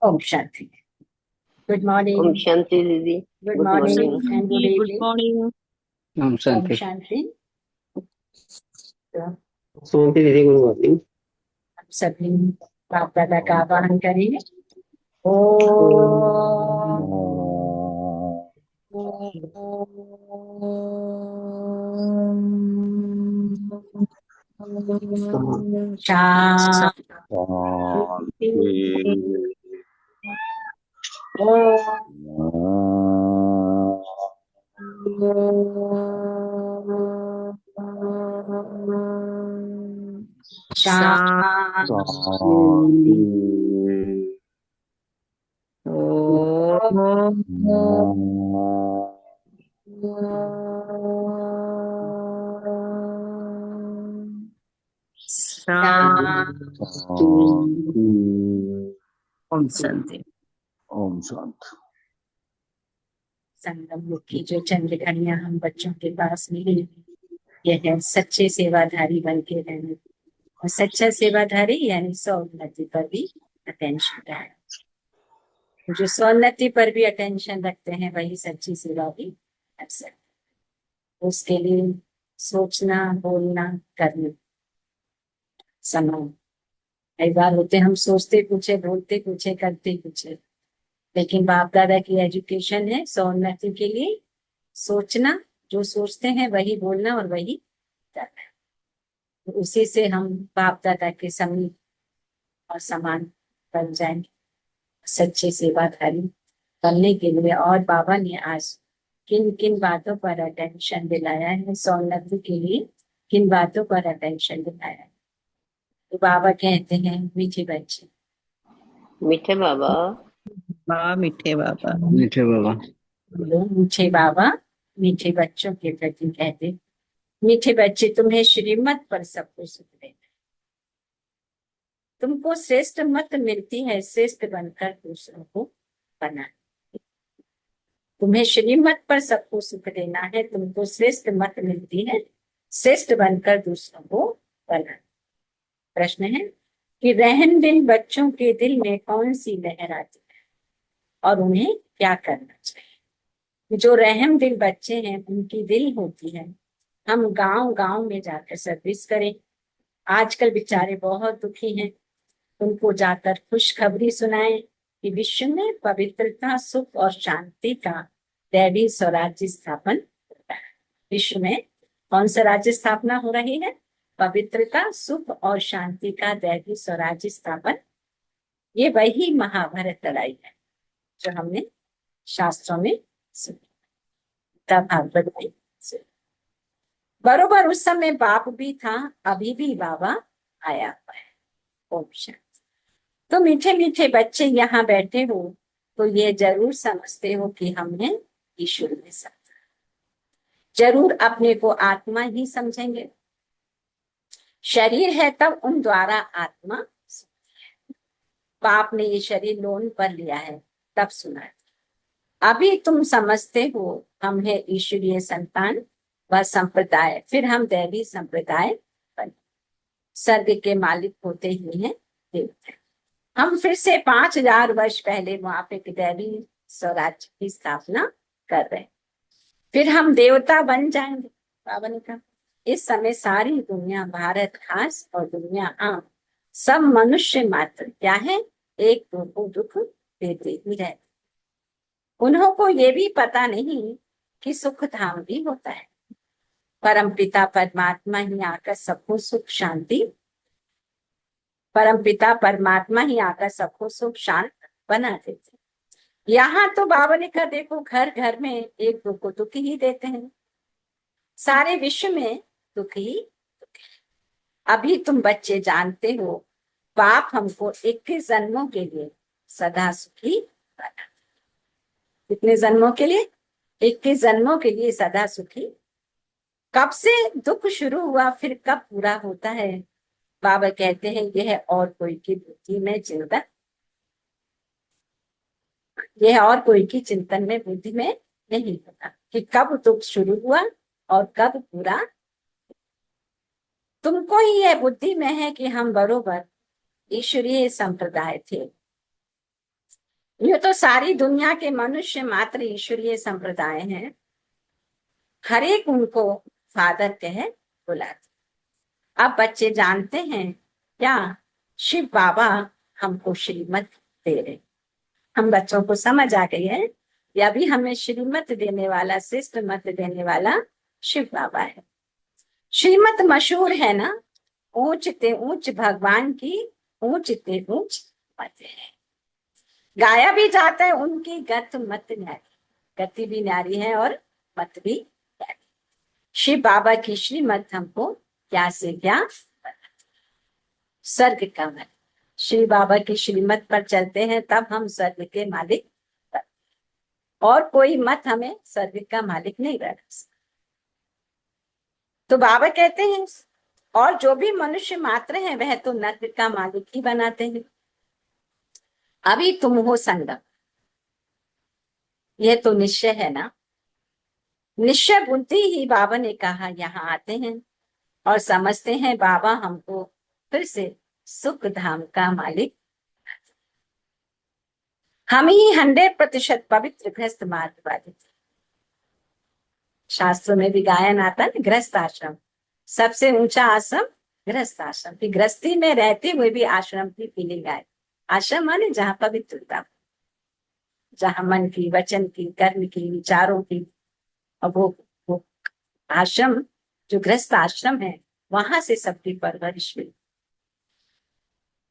Om Shanti. Good Om morning. Shanti didi. Good good morning morning. And good good evening. Morning. ओम ओम शांति। शांति। तो शांति दीदी, गुड मॉर्निंग। आप सभी बाप दादा का आवाहन करेंगे। ओ शांति। शांति। ओम शांति। ओम शांति। संगम युग की जो चंद्र घड़ियां हम बच्चों के पास मिली, यह है सच्चे सेवाधारी बन के रहना। और सच्चा सेवाधारी यानी सौन्नति पर भी अटेंशन रहे। जो सौन्नति पर भी अटेंशन रखते हैं वही सच्ची सेवा भी कर सकते। उसके लिए सोचना, बोलना, करना समान। कई बार होते हम सोचते पूछे, बोलते पूछे, करते पूछे, लेकिन बाप दादा की एजुकेशन है सौन्नति के लिए सोचना, जो सोचते हैं वही बोलना और वही करना। तो उसी से हम बाप दादा के समीप और समान बन जाएंगे, सच्चे सेवाधारी बनने के लिए। और बाबा ने आज किन किन बातों पर अटेंशन दिलाया है, सौन्नति के लिए किन बातों पर अटेंशन दिलाया है। तो बाबा कहते हैं, मीठे बच्चे, मीठे बाबा, मीठे बाबा, मीठे बाबा, मीठे बाबा मीठे बच्चों के प्रति कहते, मीठे बच्चे, तुम्हें श्रीमत पर सब कुछ सुख देना। तुमको श्रेष्ठ मत मिलती है श्रेष्ठ बनकर दूसरों को बनाना। तुम्हें श्रीमत पर सबको सुख देना है, तुमको श्रेष्ठ मत मिलती है श्रेष्ठ बनकर दूसरों को बनाना। प्रश्न है कि रहम दिल बच्चों के दिल में कौन सी लहर आती है और उन्हें क्या करना चाहिए। जो रहम दिल बच्चे हैं उनकी दिल होती है हम गांव गांव में जाकर सर्विस करें। आजकल बेचारे बहुत दुखी हैं, उनको जाकर खुशखबरी सुनाएं कि विश्व में पवित्रता, सुख और शांति का दैवी स्वराज्य स्थापन होता है। विश्व में कौन सा राज्य स्थापना हो रही है? पवित्रता, सुख और शांति का दैवी स्वराज्य स्थापन। ये वही महाभारत लड़ाई है जो हमने शास्त्रों में सुनी, भागवत में सुनी। बरोबर उस समय बाप भी था, अभी भी बाबा आया हुआ है। ओम शांति। तो मीठे मीठे बच्चे यहाँ बैठे हो तो ये जरूर समझते हो कि हमने ईश्वर में समझा। जरूर अपने को आत्मा ही समझेंगे। शरीर है तब उन द्वारा आत्मा सुनती है। बाप ने ये शरीर लोन पर लिया है तब सुना है। अभी तुम समझते हो हम है ईश्वरीय संतान व संप्रदाय, फिर हम दैवी संप्रदाय बने। स्वर्ग के मालिक होते ही हैं देवता। हम फिर से 5000 वर्ष पहले वहां पे दैवी स्वराज्य की स्थापना कर रहे हैं। फिर हम देवता बन जाएंगे। बाबा ने कहा इस समय सारी दुनिया, भारत खास और दुनिया आम, सब मनुष्य मात्र क्या है, एक को दुख देते ही रहते। उन्हों को ये भी पता नहीं कि सुख धाम भी होता है। परम पिता परमात्मा ही आकर सबको सुख शांति, परम पिता परमात्मा ही आकर सबको सुख शांत बना देते। यहाँ तो बाबा ने कहा देखो घर घर में एक दो को दुख ही देते हैं, सारे विश्व में दुख ही दुख है। अभी तुम बच्चे जानते हो बाप हमको 21 जन्मों के लिए सदा सुखी बना। कितने जन्मों के लिए? 21 जन्मों के लिए सदा सुखी। कब से दुख शुरू हुआ फिर कब पूरा होता है? बाबा कहते हैं यह और कोई की बुद्धि में चिंतन, यह और कोई की चिंतन में बुद्धि में नहीं होता कि कब दुख शुरू हुआ और कब पूरा। तुमको ही यह बुद्धि में है कि हम बरोबर ईश्वरीय संप्रदाय थे, ये तो सारी दुनिया के मनुष्य मात्र ईश्वरीय संप्रदाय हैं, हर एक उनको फादर कह बुलाते। अब बच्चे जानते हैं क्या, शिव बाबा हमको श्रीमत दे रहे। हम बच्चों को समझ आ गई है कि अभी हमें श्रीमत देने वाला, श्रेष्ठ मत देने वाला शिव बाबा है। श्रीमत मशहूर है ना, ऊंच ते ऊंच भगवान की ऊंच ते ऊंच मत है। गाया भी जाता है उनकी गत मत न्यारी, गति भी न्यारी है और मत भी न्यारी। शिव बाबा की श्रीमत हमको क्या से क्या, स्वर्ग का मत। श्री बाबा की श्रीमत पर चलते हैं तब हम स्वर्ग के मालिक, और कोई मत हमें स्वर्ग का मालिक नहीं बना सकता। तो बाबा कहते हैं और जो भी मनुष्य मात्र है वह तो नर्क का मालिक ही बनाते हैं। अभी तुम हो संगम, यह तो निश्चय है ना। निश्चय बुद्धि ही बाबा ने कहा यहाँ आते हैं और समझते हैं बाबा हमको फिर से सुख धाम का मालिक। हम ही 100% पवित्र गृहस्थ मार्ग वाले थे। शास्त्रों में भी गायन आता है, गृहस्थ आश्रम सबसे ऊंचा आश्रम गृहस्थ आश्रम की, गृहस्थी में रहते हुए भी आश्रम की फीलिंग आए। आश्रम माने जहाँ पवित्रता, जहाँ मन की, वचन की, कर्म की, विचारों की, और वो आश्रम जो गृहस्थ आश्रम है वहां से सबकी परवरिश हुई।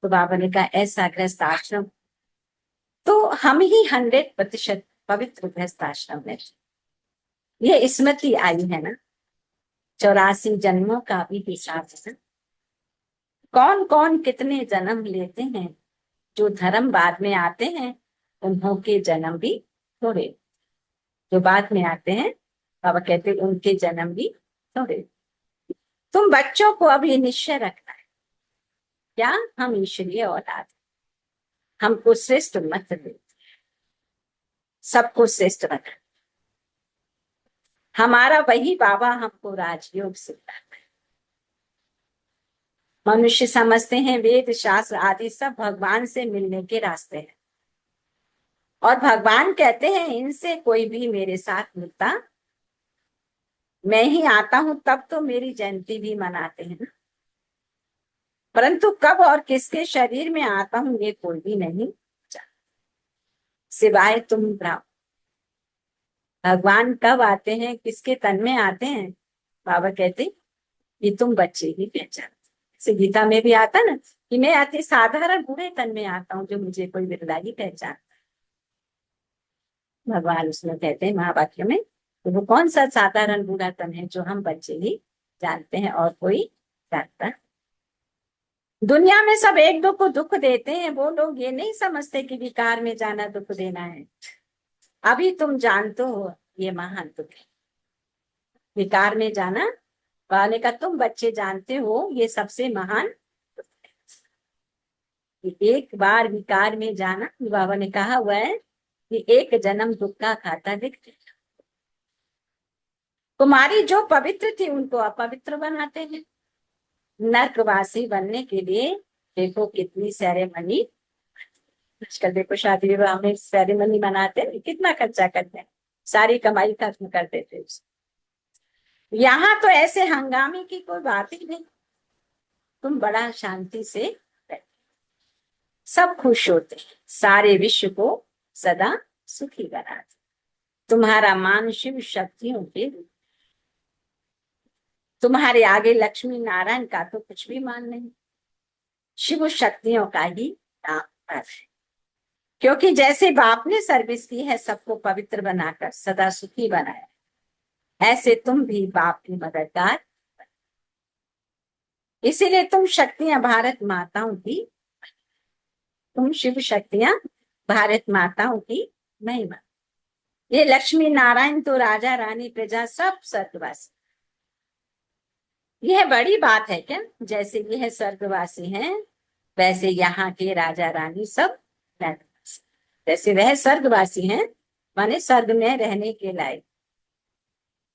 तो बाबा ने कहा ऐसा गृहस्थ आश्रम, तो हम ही 100% पवित्र गृहस्थ आश्रम में। ये स्मृति आई है ना, 84 जन्मों का भी हिसाब है। कौन कौन कितने जन्म लेते हैं, जो धर्म बाद में आते हैं उन्हों के जन्म भी थोड़े, जो बाद में आते हैं बाबा कहते उनके जन्म भी थोड़े। तुम बच्चों को अब ये निश्चय रखना है क्या, हम ईश्वरीय औलाद, हमको श्रेष्ठ मत देते, सबको श्रेष्ठ रखना। हमारा वही बाबा हमको राजयोग सिखाता है। मनुष्य समझते हैं वेद शास्त्र आदि सब भगवान से मिलने के रास्ते हैं, और भगवान कहते हैं इनसे कोई भी मेरे साथ मिलता, मैं ही आता हूं तब तो मेरी जयंती भी मनाते हैं, परंतु कब और किसके शरीर में आता हूं ये कोई भी नहीं जानता, सिवाय तुम ब्राह्मण। भगवान कब आते हैं, किसके तन में आते हैं, बाबा कहते ये तुम बच्चे ही पहचानते। जैसे गीता में भी आता ना कि मैं अति साधारण बूढ़े तन में आता हूँ जो मुझे कोई बिरला ही पहचानता। भगवान उसमें कहते हैं महावाक्य में, तो वो कौन सा साधारण बूढ़ा तन है जो हम बच्चे ही जानते हैं और कोई जानता। दुनिया में सब एक दो को दुख देते हैं, वो लोग ये नहीं समझते कि विकार में जाना दुख देना है। अभी तुम जानते हो ये महान दुख है, विकार में जाना वाले का तुम बच्चे जानते हो ये सबसे महान दुख है। एक बार विकार में जाना, बाबा ने कहा हुआ है कि एक जन्म दुख का खाता दिख जाएगा। कुमारी जो पवित्र थी उनको अपवित्र बनाते हैं। नर्कवासी बनने के लिए देखो कितनी सेरेमनी, आजकल देखो शादी विवाह में सेरेमनी मनाते हैं, कितना खर्चा करते हैं, सारी कमाई खत्म कर देते हैं। यहाँ तो ऐसे हंगामे की कोई बात ही नहीं, तुम बड़ा शांति से रहते, सब खुश होते, सारे विश्व को सदा सुखी बनाते। तुम्हारा मान शिव शक्तियों के, तुम्हारे आगे लक्ष्मी नारायण का तो कुछ भी मान नहीं, शिव शक्तियों का ही नाम है। क्योंकि जैसे बाप ने सर्विस की है सबको पवित्र बनाकर सदा सुखी बनाया, ऐसे तुम भी बाप की मददगार। इसीलिए तुम शक्तियां भारत माताओं की, तुम शिव शक्तियां भारत माताओं की महिमा। ये लक्ष्मी नारायण तो राजा रानी प्रजा सब स्वर्गवासी, यह बड़ी बात है क्या। जैसे यह स्वर्गवासी हैं वैसे यहाँ के राजा रानी सब नरकवासी। जैसे वह स्वर्गवासी हैं माने स्वर्ग में रहने के लायक,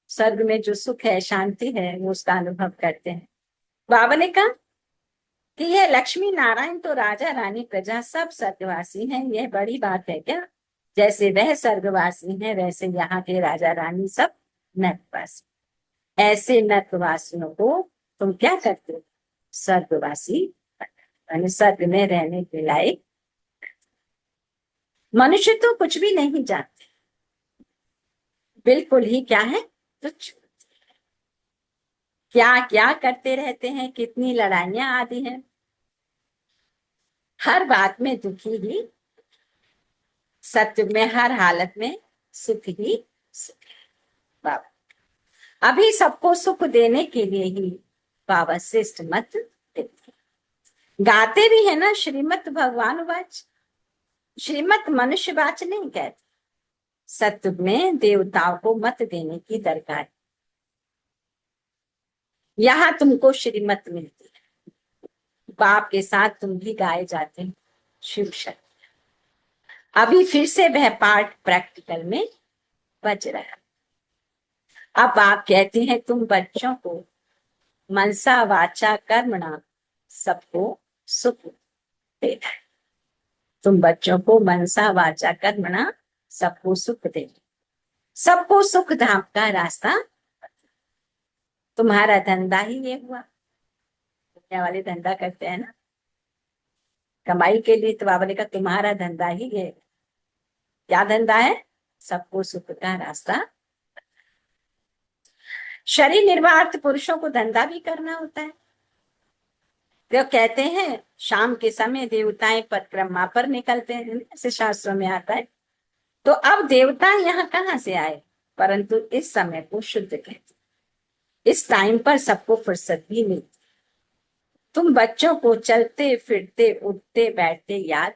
स्वर्ग में जो सुख है शांति है वो उसका अनुभव करते हैं। बाबा ने कहा कि यह लक्ष्मी नारायण तो राजा रानी प्रजा सब स्वर्गवासी हैं, यह बड़ी बात है क्या? जैसे वह स्वर्गवासी हैं वैसे यहाँ के राजा रानी सब नर्कवासी। ऐसे नर्कवासियों को तुम क्या करते हो? स्वर्गवासी, यानी स्वर्ग में रहने के लायक। मनुष्य तो कुछ भी नहीं जानते, बिल्कुल ही क्या है, तुच्छ। क्या क्या करते रहते हैं, कितनी लड़ाइयां आदि हैं, हर बात में दुखी ही, सत्य में हर हालत में सुख ही सुख है। बाबा अभी सबको सुख देने के लिए ही बाबा श्रेष्ठ मत देते हैं। गाते भी है ना, श्रीमत भगवान वाच, श्रीमत मनुष्य वाच नहीं कहते। सत्य में देवताओं को मत देने की दरकार, यहाँ तुमको श्रीमत मिलती है। बाप के साथ तुम भी गाए जाते हो शिव शक्ति। अभी फिर से वह पाठ प्रैक्टिकल में बज रहा है। अब आप कहते हैं तुम बच्चों को मनसा वाचा कर्मणा सबको सुख देना है। तुम बच्चों को मनसा वाचा कर्मणा सबको सुख देना, सबको सुख धाम का रास्ता। तुम्हारा धंधा ही ये हुआ, दुनिया वाले धंधा करते हैं ना कमाई के लिए, तो बाबा ने कहा तुम्हारा धंधा ही ये। क्या धंधा है? सबको सुख का रास्ता। शरीर निर्वाह पुरुषों को धंधा भी करना होता है। तो कहते हैं शाम के समय देवताएं परिक्रमा पर निकलते हैं, ऐसे शास्त्रों में आता है। तो अब देवता यहाँ कहाँ से आए? परंतु इस समय को शुद्ध कहते, इस टाइम पर सबको फुर्सत भी मिलती। तुम बच्चों को चलते फिरते उठते बैठते याद,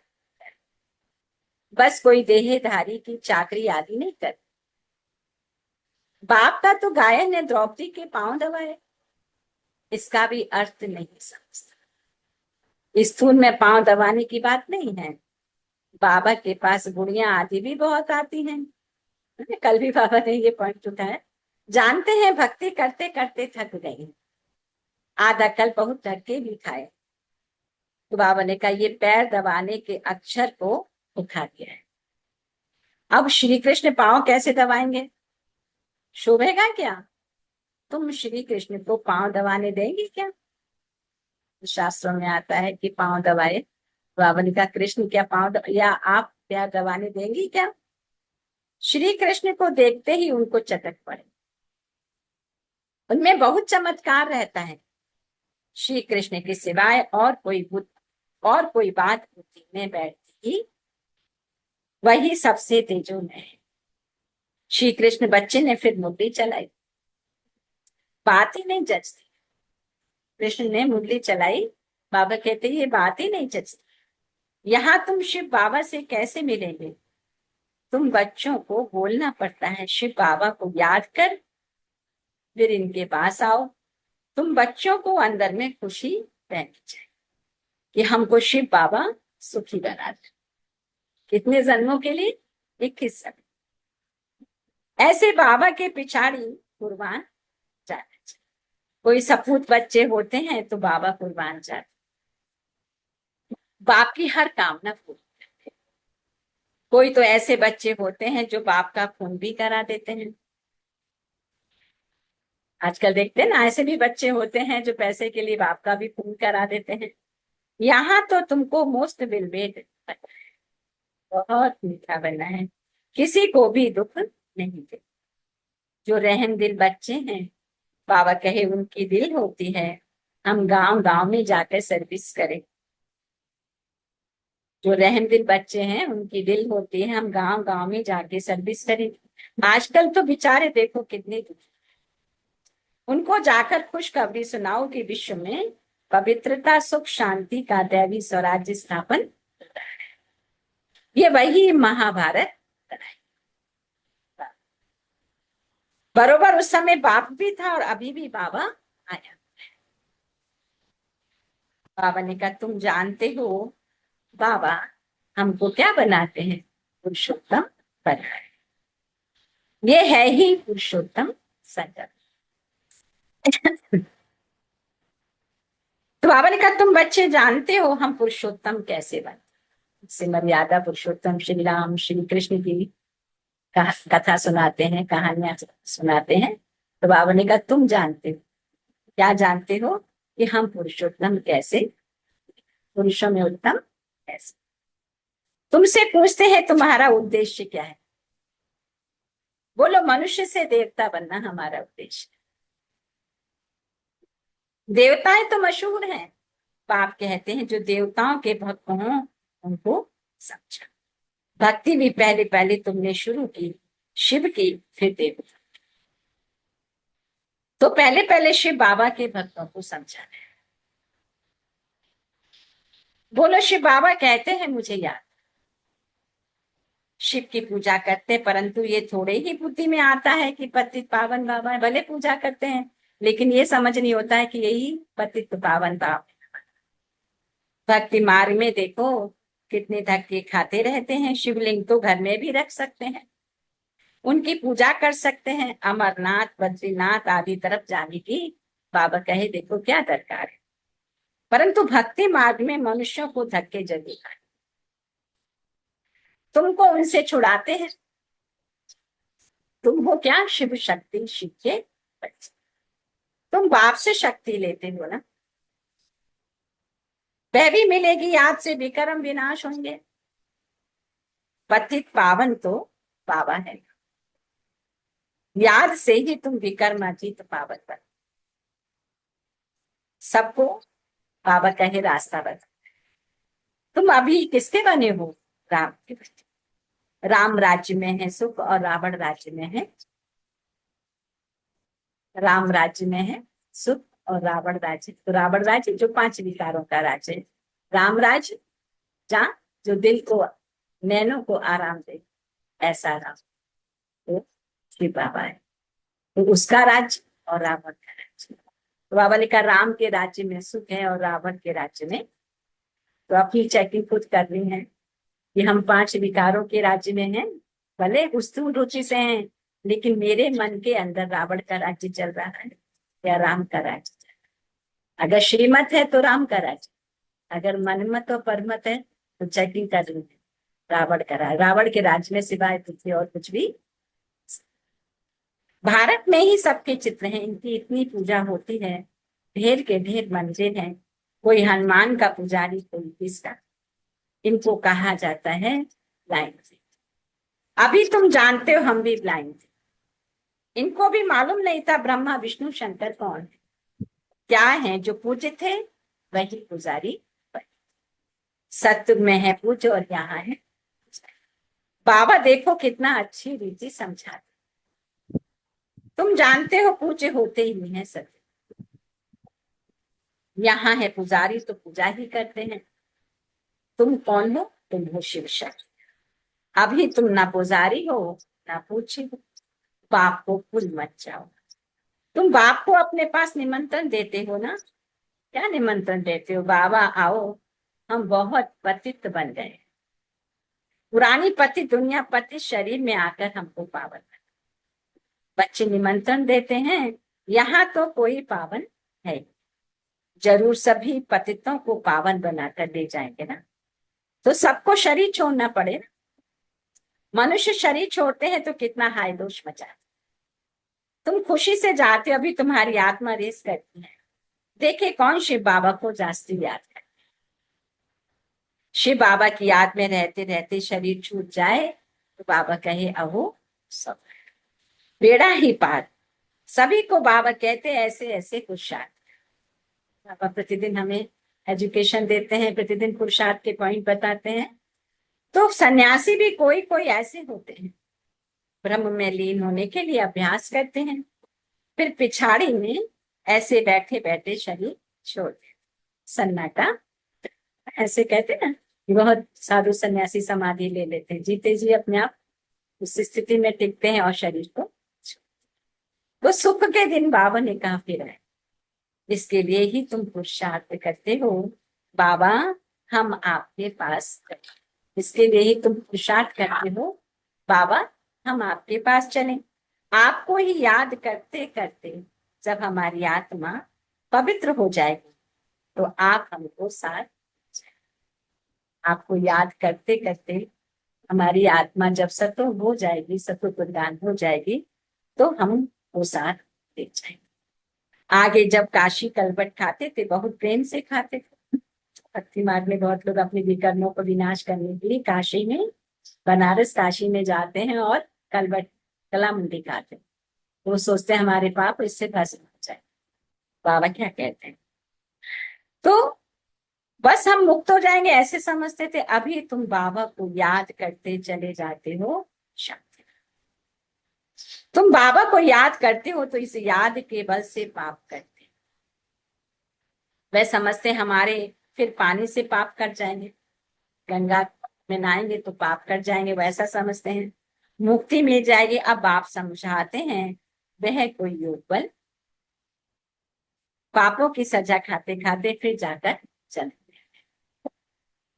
बस कोई देहधारी की चाकरी आदि नहीं कर। बाप का तो गायन ने द्रौपदी के पांव दबाए, इसका भी अर्थ नहीं समझता। स्थूल में पांव दबाने की बात नहीं है। बाबा के पास गुड़ियां आदि भी बहुत आती हैं। कल भी बाबा ने ये पॉइंट उठाया। जानते हैं भक्ति करते करते थक गई, आधा कल बहुत धक्के भी खाए। तो बाबा ने कहा ये पैर दबाने के अक्षर को उठा दिया है। अब श्री कृष्ण पांव कैसे दबाएंगे? शोभेगा क्या? तुम श्री कृष्ण को पांव दबाने देंगे क्या? शास्त्रों में आता है कि पांव दबाए। बाबा ने कहा कृष्ण क्या पांव या आप पैर दबाने देंगी क्या? श्री कृष्ण को देखते ही उनको चटक पड़े। उनमें बहुत चमत्कार रहता है। श्री कृष्ण के सिवाय और कोई बात बुद्धि में बैठती ही वही सबसे तेजोमय है। श्री कृष्ण बच्चे ने फिर मुरली चलाई, बात ही नहीं जचती। कृष्ण ने मुरली चलाई, बाबा कहते ये बात ही नहीं जचती। यहाँ तुम शिव बाबा से कैसे मिलेंगे? तुम बच्चों को बोलना पड़ता है शिव बाबा को याद कर, फिर इनके पास आओ। तुम बच्चों को अंदर में खुशी रहनी चाहिए कि हमको शिव बाबा सुखी बना दे। कितने जन्मों के लिए? 21 जन्म। ऐसे बाबा के पिछाड़ी कुर्बान जाना चाहिए। कोई सपूत बच्चे होते हैं तो बाबा कुर्बान जाते, बाप की हर कामना पूरी करते। कोई तो ऐसे बच्चे होते हैं जो बाप का खून भी करा देते हैं। आजकल देखते हैं ना, ऐसे भी बच्चे होते हैं जो पैसे के लिए बाप का भी खून करा देते हैं। यहाँ तो तुमको मोस्ट विलवेट बहुत मीठा बनना है, किसी को भी दुख नहीं दे। जो रहम दिल बच्चे हैं, बाबा कहे उनकी दिल होती है, हम गांव गांव में जाकर सर्विस करें। जो रहम दिल बच्चे हैं उनकी दिल होती है, हम गांव गांव में जाके सर्विस करें। आजकल तो बेचारे देखो कितने दुखी, उनको जाकर खुशखबरी सुनाओ कि विश्व में पवित्रता सुख शांति का दैवी स्वराज्य स्थापन। ये वही महाभारत बरोबर उस समय बाप भी था और अभी भी बाबा आया। बाबा ने कहा तुम जानते हो बाबा हमको क्या बनाते हैं? पुरुषोत्तम बनाए। ये है ही पुरुषोत्तम संगम। तो बाबा ने कहा तुम बच्चे जानते हो हम पुरुषोत्तम कैसे बने, से मर्यादा पुरुषोत्तम श्री राम श्री कृष्ण की कथा सुनाते हैं, कहानियां सुनाते हैं। तो बाबा ने कहा तुम जानते हो, क्या जानते हो कि हम पुरुषोत्तम कैसे, पुरुषों में उत्तम कैसे। तुमसे पूछते हैं तुम्हारा उद्देश्य क्या है। बोलो मनुष्य से देवता बनना हमारा उद्देश्य। देवताएं तो मशहूर हैं, पाप कहते हैं जो देवताओं के भक्त हों उनको समझा। भक्ति भी पहले पहले तुमने शुरू की शिव की, फिर देवता। तो पहले पहले शिव बाबा के भक्तों को समझा है। बोलो शिव बाबा कहते हैं मुझे याद, शिव की पूजा करते परंतु ये थोड़े ही बुद्धि में आता है कि पतित पावन बाबा है। भले पूजा करते हैं लेकिन ये समझ नहीं होता है कि यही पतित पावन बाबा। भक्ति मार्ग में देखो कितने धक्के खाते रहते हैं। शिवलिंग तो घर में भी रख सकते हैं, उनकी पूजा कर सकते हैं। अमरनाथ बद्रीनाथ आदि तरफ जाने की बाबा कहे देखो क्या दरकार है। परंतु भक्ति मार्ग में मनुष्यों को धक्के जरूर खाए। तुमको उनसे छुड़ाते हैं। तुम हो क्या शिव शक्ति, शिव के बच्चे। तुम बाप से शक्ति लेते हो ना, वह भी मिलेगी याद से विक्रम विनाश होंगे। पतित पावन तो बाबा है, याद से ही तुम विक्रमाजीत पावन बन। सबको बाबा कहे रास्ता बता। तुम अभी किसके बने हो, राम के बने। राम राज्य में है सुख और रावण राज्य में है, राम राज्य में है सुख और रावण राज्य। तो रावण राज्य जो 5 विकारों का राज्य है, राम राज्य जहाँ जो दिल को नैनों को आराम दे, ऐसा राम तो शिव बाबा है। तो उसका राज्य और रावण का राज्य। तो बाबा ने कहा राम के राज्य में सुख है और रावण के राज्य में। तो अपनी चेकिंग खुद कर रही है कि हम 5 विकारों के राज्य में हैं, भले स्थूल रुचि से हैं लेकिन मेरे मन के अंदर रावण का राज्य चल रहा है या राम का राज्य चल रहा है। अगर श्रीमत है तो राम का राज्य, अगर मनमत और परमत है तो चेकिंग कर रही है रावण का राज्य। रावण के राज्य में सिवाय तुझे और कुछ भी। भारत में ही सबके चित्र हैं, इनकी इतनी पूजा होती है, ढेर के ढेर मंदिर हैं। कोई हनुमान का पुजारी, कोई किसका। इनको कहा जाता है ब्लाइंड थे। अभी तुम जानते हो हम भी ब्लाइंड थे, इनको भी मालूम नहीं था ब्रह्मा विष्णु शंकर कौन है, क्या है। जो पूज्य थे वही पुजारी बने। सत्युग में है पूज्य और यहाँ है बाबा। देखो कितना अच्छी रीति समझाते। तुम जानते हो पूज्य होते ही नहीं है सत्य, यहाँ है पुजारी तो पूजा ही करते हैं। तुम कौन हो, तुम हो शिव शक्ति। अभी तुम ना पुजारी हो ना पूज्य हो। बाप को भूल मत जाओ। तुम बाप को अपने पास निमंत्रण देते हो ना, क्या निमंत्रण देते हो, बाबा आओ हम बहुत पतित बन गए, पुरानी पति दुनिया पति शरीर में आकर हमको पावन। बच्चे निमंत्रण देते हैं, यहाँ तो कोई पावन है, जरूर सभी पतितों को पावन बनाकर ले जाएंगे ना। तो सबको शरीर छोड़ना पड़े ना। मनुष्य शरीर छोड़ते हैं तो कितना हाय दोष मचाते। तुम खुशी से जाते हो, अभी तुम्हारी आत्मा रेस करती है। देखे कौन शिव बाबा को जास्ती याद करते। शिव बाबा की याद में रहते रहते शरीर छूट जाए तो बाबा कहे अहो सब बेड़ा ही पार। सभी को बाबा कहते ऐसे ऐसे पुरुषार्थ। बाबा प्रतिदिन हमें एजुकेशन देते हैं, प्रतिदिन पुरुषार्थ के पॉइंट बताते हैं। तो सन्यासी भी कोई कोई ऐसे होते हैं, ब्रह्म में लीन होने के लिए अभ्यास करते हैं, फिर पिछाड़ी में ऐसे बैठे बैठे शरीर छोड़ देते। सन्नाटा ऐसे कहते हैं, बहुत साधु सन्यासी समाधि ले लेते हैं, जीते जी अपने आप उस स्थिति में टिकते हैं और शरीर को। तो सुख के दिन बाबा ने कहा फिर है, इसके लिए ही तुम पुरुषार्थ करते हो। बाबा हम आपके पास, इसके लिए ही तुम पुरुषार्थ करते हो। बाबा हम आपके पास चलें। आपको ही याद करते करते जब हमारी आत्मा पवित्र हो जाएगी तो आप हमको साथ, आपको याद करते करते हमारी आत्मा जब सत्व हो जाएगी, सत्व प्रदान हो जाएगी, तो हम वो साथ दे जाएंगे। आगे जब काशी कलबट खाते थे, बहुत प्रेम से खाते थे। भक्ति मार्ग में बहुत लोग अपने विकर्मों को विनाश करने के लिए काशी में, बनारस काशी में जाते हैं और कलबट कला मुंडी खाते हैं। वो सोचते हैं हमारे पाप इससे भस्म हो जाए। बाबा क्या कहते हैं? तो बस हम मुक्त हो जाएंगे ऐसे समझते थे। अभी तुम बाबा को याद करते चले जाते हो, शांति। तुम बाबा को याद करते हो तो इस याद के बल से पाप करते। वह समझते हमारे फिर पानी से पाप कर जाएंगे, गंगा में नहाएंगे तो पाप कर जाएंगे, वैसा समझते हैं, मुक्ति मिल जाएगी। अब आप समझाते हैं वह कोई योग बल, पापों की सजा खाते खाते फिर जाकर चले।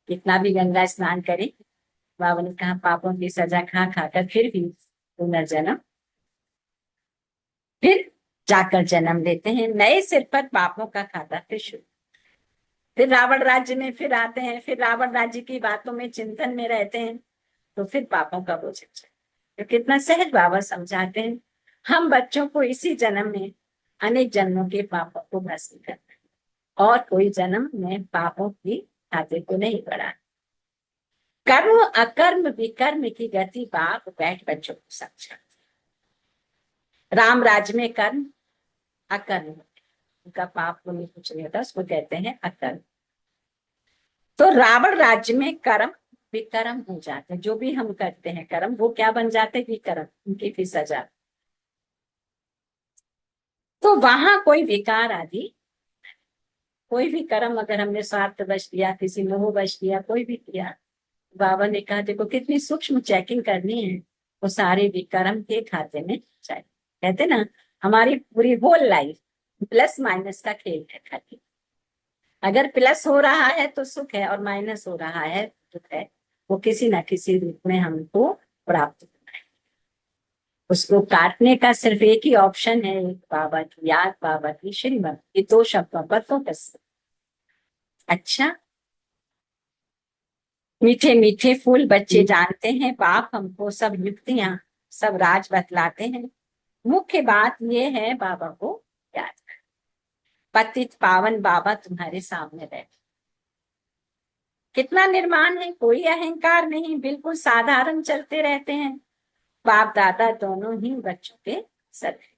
कितना भी गंगा स्नान करे, बाबा ने कहा पापों की सजा खा खाकर फिर भी पुनर्जन्म, फिर जाकर जन्म लेते हैं। नए सिर पर पापों का खाता फिर शुरू। फिर रावण राज्य में फिर आते हैं, फिर रावण राज्य की बातों में चिंतन में रहते हैं, तो फिर पापों का बोझ। तो कितना सहज बाबा समझाते हैं। हम बच्चों को इसी जन्म में अनेक जन्मों के पापों को भस्म करना है और कोई जन्म में पापों की खाते को नहीं बढ़ा। कर्म अकर्म विकर्म की गति बाप बैठ बच्चों को समझा। राम राज्य में कर्म अकर्म, उनका पाप को नहीं कुछ नहीं होता, उसको कहते हैं अकर्म। तो रावण राज्य में कर्म विकर्म हो जाते हैं। जो भी हम करते हैं कर्म, वो क्या बन जाते हैं? विकर्म, उनकी फिर सजा। तो वहां कोई विकार आदि, कोई भी कर्म अगर हमने स्वार्थवश किया, किसी मोहवश किया, कोई भी किया, बाबा ने कहा देखो कितनी सूक्ष्म चेकिंग करनी है, वो सारे विकर्म के खाते में जाए। कहते ना हमारी पूरी होल लाइफ प्लस माइनस का खेल है खाली। अगर प्लस हो रहा है तो सुख है और माइनस हो रहा है दुख है, वो किसी ना किसी रूप में हमको प्राप्त होना है। उसको काटने का सिर्फ एक ही ऑप्शन है, एक बाबा की याद, बाबा की श्रीमत। ये दो शब्दों पर फोकस। अच्छा, मीठे मीठे फूल बच्चे जानते हैं, बाप हमको सब युक्तियां सब राज बतलाते हैं। मुख्य बात ये है बाबा को याद कर। पतित पावन बाबा तुम्हारे सामने बैठे, कितना निर्माण है, कोई अहंकार नहीं, बिल्कुल साधारण चलते रहते हैं। बाप दादा दोनों ही बच्चों के सर्वेंट,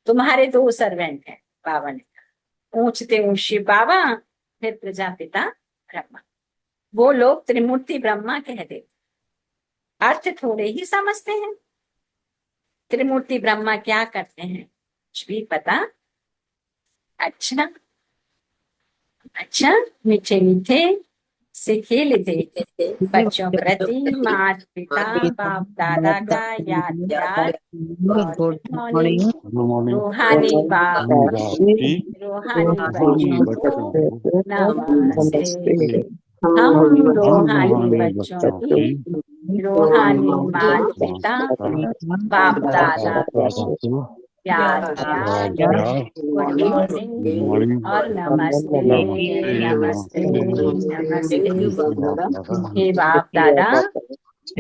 तुम्हारे दो सर्वेंट हैं। बाबा ने कहा ऊंचते ऊंच शिव बाबा, फिर प्रजापिता ब्रह्मा। वो लोग त्रिमूर्ति ब्रह्मा कह देते, अर्थ थोड़े ही समझते हैं। त्रिमूर्ति ब्रह्मा क्या करते हैं कुछ भी पता। अच्छा अच्छा, मीठे मीठे से खेल देते बच्चों प्रति माता पिता बाप दादा का याद याद। Good morning. रूहानी बाप की, रूहानी बच्चों को नमस्ते। हम रूहानी बच्चों की, रूहानी माता पिता बाप दादा को याद याद। गुड मॉर्निंग और नमस्ते नमस्ते नमस्ते। हे बाप दादा,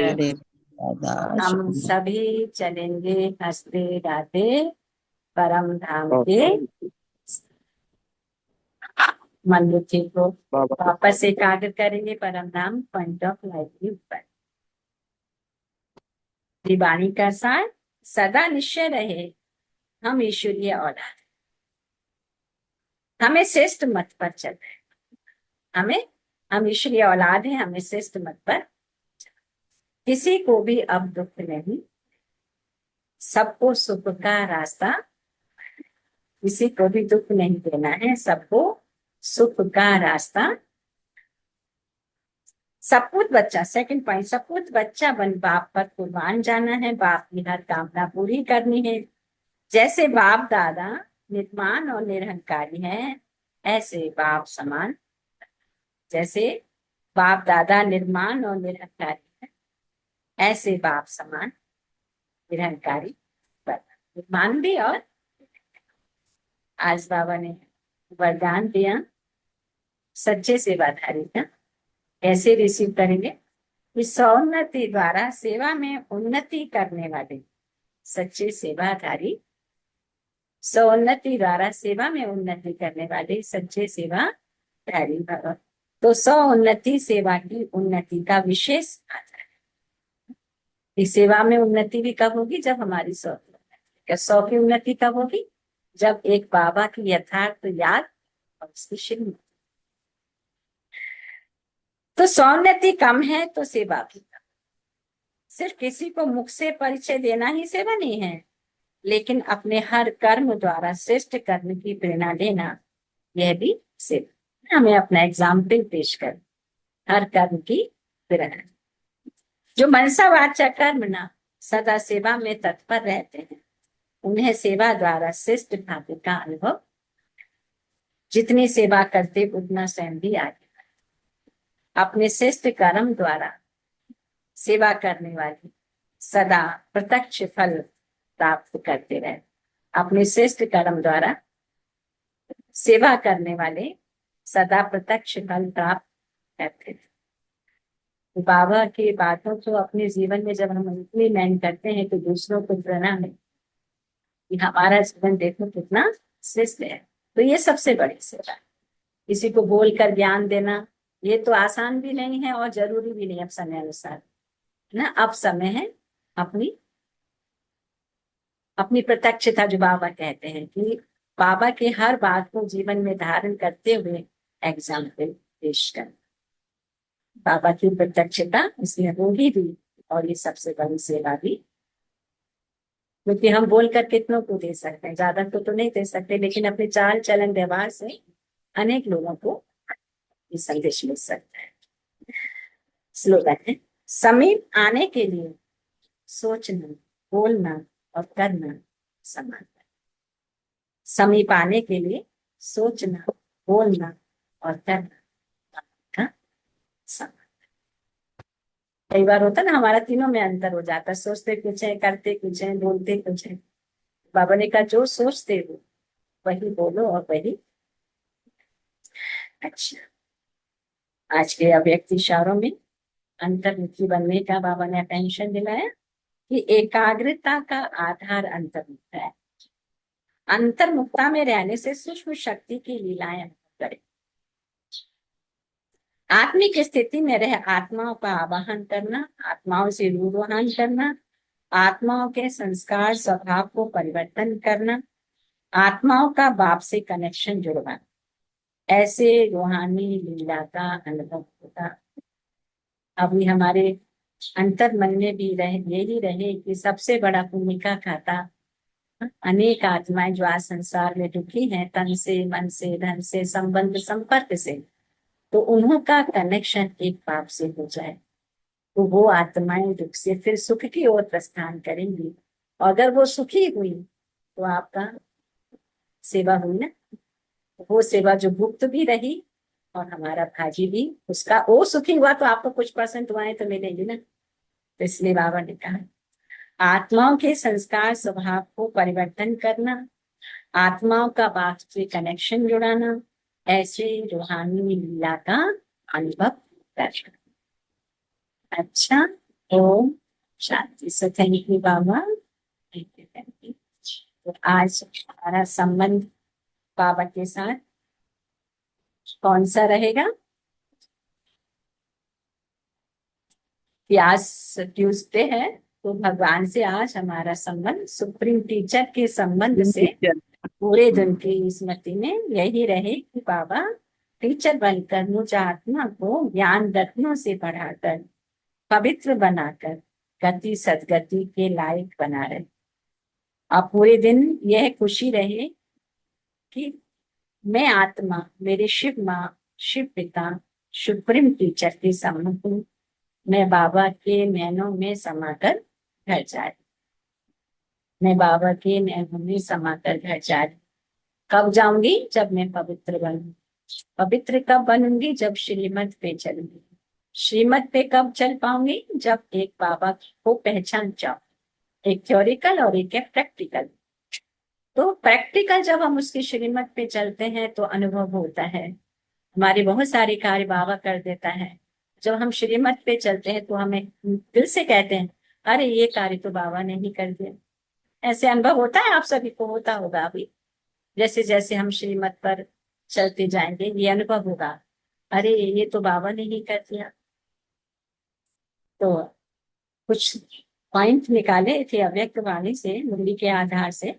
अरे दादा हम सभी चलेंगे हंसते गाते परम धाम के। मन बुद्धि को वापस एकाग्र करेंगे परम धाम पॉइंट ऑफ लाइफ के ऊपर। वाणी का सार सदा निश्चय रहे, हम ईश्वरीय औलाद, हमें श्रेष्ठ मत पर चल रहे, हम ईश्वरीय औलाद हैं, हमें श्रेष्ठ मत पर। किसी को भी अब दुख नहीं, सबको सुख का रास्ता, किसी को भी दुख नहीं देना है, सबको सुख का रास्ता। सपूत बच्चा, सेकंड पॉइंट, सपूत बच्चा बन बाप पर कुर्बान जाना है, बाप की हर कामना पूरी करनी है। जैसे बाप दादा निर्माण और निरहंकारी हैं, ऐसे बाप समान, जैसे बाप दादा निर्माण और निरहंकारी है, ऐसे बाप समान निरहंकारी बनना। निर्माण भी और आज बाबा ने वरदान दिया सच्चे सेवाधारी ना कैसे रिसीव करेंगे? कि सौन्नति द्वारा सेवा में उन्नति करने वाले सच्चे सेवाधारी, सौन्नति द्वारा सेवा में उन्नति करने वाले सच्चे सेवाधारी भव। तो सौन्नति सेवा की उन्नति का विशेष आधार है। इस सेवा में उन्नति भी कब होगी? जब हमारी 100 की उन्नति। क्या 100 की उन्नति कब होगी? जब एक बाबा की यथार्थ याद और उसकी श्रीमत। तो सौन्नति कम है तो सेवा भी कम। सिर्फ किसी को मुख से परिचय देना ही सेवा नहीं है, लेकिन अपने हर कर्म द्वारा श्रेष्ठ कर्म की प्रेरणा देना यह भी सेवा। हमें अपना एग्जाम्पल पेश कर हर कर्म की प्रेरणा। जो मनसा वाचा कर्म ना सदा सेवा में तत्पर रहते हैं, उन्हें सेवा द्वारा श्रेष्ठ भाग्य का अनुभव। जितनी सेवा करते उतना स्वयं भी आगे अपने श्रेष्ठ कर्म द्वारा सेवा करने वाले सदा प्रत्यक्ष फल प्राप्त करते रहे। अपने श्रेष्ठ कर्म द्वारा सेवा करने वाले सदा प्रत्यक्ष फल प्राप्त करते थे। बाबा की बातों को अपने जीवन में जब हम इम्प्लीमेंट करते हैं तो दूसरों को प्रेरणा मिलती कि हमारा जीवन देखो कितना श्रेष्ठ है। तो ये सबसे बड़ी सेवा है। किसी को बोलकर ज्ञान देना ये तो आसान भी नहीं है और जरूरी भी नहीं अब समय अनुसार ना। अब समय है अपनी अपनी प्रत्यक्षता, जो बाबा कहते हैं कि बाबा के हर बात को जीवन में धारण करते हुए एग्जाम्पल पेश कर। बाबा की प्रत्यक्षता इसमें होगी भी और ये सबसे बड़ी सेवा भी, क्योंकि हम बोलकर कितनों को दे सकते हैं, ज्यादा को तो नहीं दे सकते, लेकिन अपने चाल चलन व्यवहार से अनेक लोगों को ये संदेश मिल सकता है। स्लोगन है, समीप आने के लिए सोचना, बोलना और करना समान। समीप आने के लिए सोचना, बोलना और करना का समान। कई बार होता ना हमारा तीनों में अंतर हो जाता है, सोचते कुछ है, करते कुछ है, बोलते कुछ है। बाबा ने कहा जो सोचते हो वही बोलो और वही। अच्छा, आज के अव्यक्त इशारों में अंतर्मुखी बनने का बाबा ने अटेंशन दिलाया कि एकाग्रता का आधार अंतर्मुखता है। अंतर्मुखता में रहने से सूक्ष्म शक्ति की लीलाएं करें। आत्मिक स्थिति में रह आत्माओं का आवाहन करना, आत्माओं से रूरोहान करना, आत्माओं के संस्कार स्वभाव को परिवर्तन करना, आत्माओं का बाप से कनेक्शन जुड़वाना, ऐसे रूहानी लीला का अनुभव होता। अभी हमारे अंतर मन में भी यही रहे कि सबसे बड़ा पुण्य का खाता अनेक आत्माएं जो आज संसार में दुखी हैं, तन से, मन से, धन से, संबंध संपर्क से, तो उन्हों का कनेक्शन एक बाप से हो जाए तो वो आत्माएं दुख से फिर सुख की ओर प्रस्थान करेंगी। और अगर वो सुखी हुई तो आपका सेवा हुई ना। वो सेवा जो गुप्त भी रही और हमारा भाजी भी उसका वो सुखी हुआ तो आपको कुछ परसेंट दुआएं तो मिलेगी ना। तो इसलिए बाबा ने कहा आत्माओं के संस्कार स्वभाव को परिवर्तन करना, आत्माओं का बाप से कनेक्शन जुड़ाना, ऐसे रूहानी लीला का अनुभव करना। अच्छा, ओम शांति। सो थैंक यू बाबा, थैंक यू, थैंक यू। तो आज हमारा संबंध बाबा के साथ कौन सा रहेगा कि आज ट्यूसडे है तो भगवान से आज हमारा संबंध सुप्रीम टीचर के संबंध से पूरे दिन की स्मृति में यही रहे कि बाबा टीचर बनकर मुझ आत्मा को ज्ञान रत्नों से बढ़ाकर पवित्र बनाकर गति सदगति के लायक बना रहे। अब पूरे दिन यह खुशी रहे कि मैं आत्मा मेरे शिव माँ, शिव पिता, सुप्रीम टीचर के सम्मुख हूँ। मैं बाबा के नैनों में समाकर घर जा रही। मैं बाबा के नैनों में समाकर घर जा रही। कब जाऊंगी? जब मैं पवित्र बनूंगी। पवित्र कब बनूंगी? जब श्रीमत पे चलूंगी। श्रीमत पे कब चल पाऊंगी? जब एक बाबा को पहचान जाऊं। एक थ्योरिकल और एक है प्रैक्टिकल। तो प्रैक्टिकल जब हम उसकी श्रीमत पे चलते हैं तो अनुभव होता है हमारे बहुत सारे कार्य बाबा कर देता है। जब हम श्रीमत पे चलते हैं तो हमें दिल से कहते हैं, अरे ये कार्य तो बाबा ने ही कर दिया। ऐसे अनुभव होता है, आप सभी को होता होगा अभी। जैसे जैसे हम श्रीमत पर चलते जाएंगे ये अनुभव होगा, अरे ये तो बाबा ने ही कर दिया। तो कुछ पॉइंट निकाले थे अव्यक्त वाणी से, मुरली के आधार से,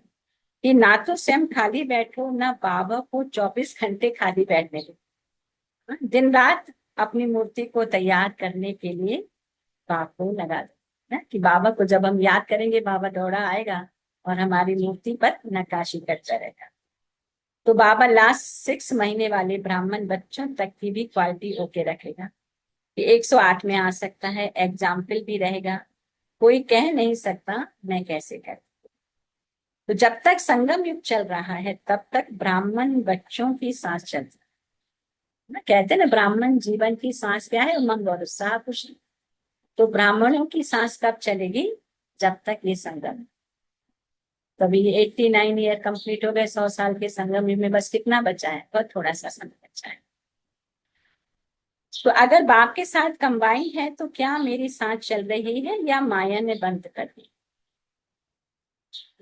कि ना तो स्वयं खाली बैठो, ना बाबा को 24 घंटे खाली बैठने दो। दिन रात अपनी मूर्ति को तैयार करने के लिए बाबा को लगा दो, कि बाबा को जब हम याद करेंगे बाबा दौड़ा आएगा और हमारी मूर्ति पर नक्काशी करता रहेगा। तो बाबा लास्ट 6 महीने वाले ब्राह्मण बच्चों तक की भी क्वालिटी ओके रखेगा, कि 108 में आ सकता है, एग्जाम्पल भी रहेगा। कोई कह नहीं सकता मैं कैसे कर। तो जब तक संगम युग चल रहा है तब तक ब्राह्मण बच्चों की सांस चलती है ना। कहते हैं ना, ब्राह्मण जीवन की सांस क्या है? उमंग और उत्साह, खुशी। तो ब्राह्मणों की सांस कब चलेगी? जब तक ये संगम है। तभी 89 ईयर कंप्लीट हो गए, 100 साल के संगम युग में बस कितना बचा है? बहुत थोड़ा सा समय बचा है। तो अगर बाप के साथ कंबाइन है तो क्या मेरी सांस चल रही है या माया ने बंद कर दी?